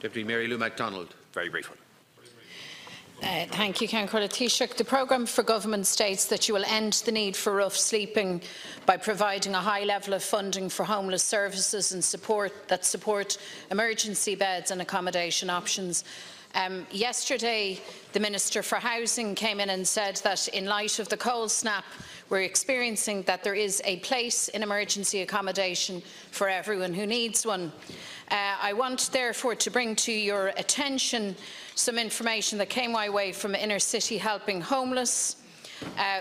Deputy Mary Lou McDonald. Very brief one. Thank you, Councillor Taoiseach. The programme for government states that you will end the need for rough sleeping by providing a high level of funding for homeless services and support emergency beds and accommodation options. Yesterday, the Minister for Housing came in and said that in light of the cold snap we're experiencing, that there is a place in emergency accommodation for everyone who needs one. I want therefore to bring to your attention some information that came my way from Inner City Helping Homeless,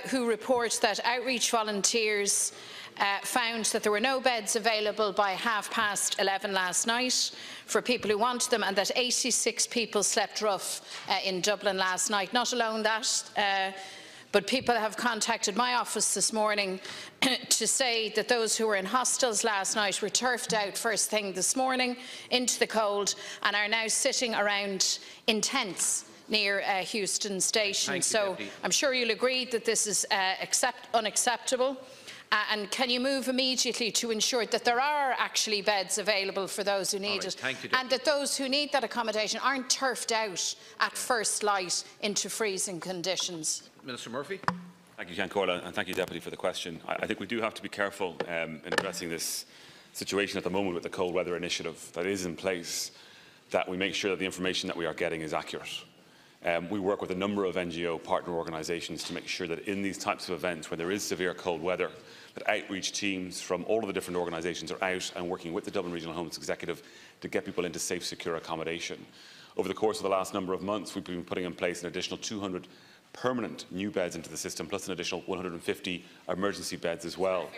who report that outreach volunteers found that there were no beds available by 11:30 last night for people who wanted them, and that 86 people slept rough in Dublin last night. Not alone that, but people have contacted my office this morning to say that those who were in hostels last night were turfed out first thing this morning into the cold and are now sitting around in tents near Houston Station. So I'm sure you'll agree that this is unacceptable. And can you move immediately to ensure that there are actually beds available for those who need it, and that those who need that accommodation aren't turfed out at first light into freezing conditions? Minister Murphy. Thank you, Councillor, and thank you, Deputy, for the question. I think we do have to be careful in addressing this situation at the moment with the cold weather initiative that is in place, that we make sure that the information that we are getting is accurate. We work with a number of NGO partner organisations to make sure that in these types of events, where there is severe cold weather, that outreach teams from all of the different organisations are out and working with the Dublin Regional Homeless Executive to get people into safe, secure accommodation. Over the course of the last number of months, we've been putting in place an additional 200 permanent new beds into the system, plus an additional 150 emergency beds as well.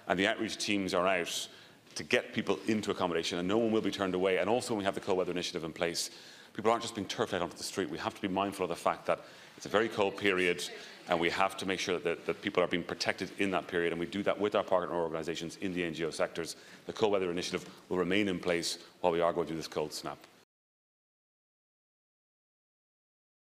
And the outreach teams are out to get people into accommodation, and no one will be turned away. And also, when we have the cold weather initiative in place, people aren't just being turfed out onto the street. We have to be mindful of the fact that it's a very cold period, and we have to make sure that people are being protected in that period, and we do that with our partner organisations in the NGO sectors. The cold weather initiative will remain in place while we are going through this cold snap.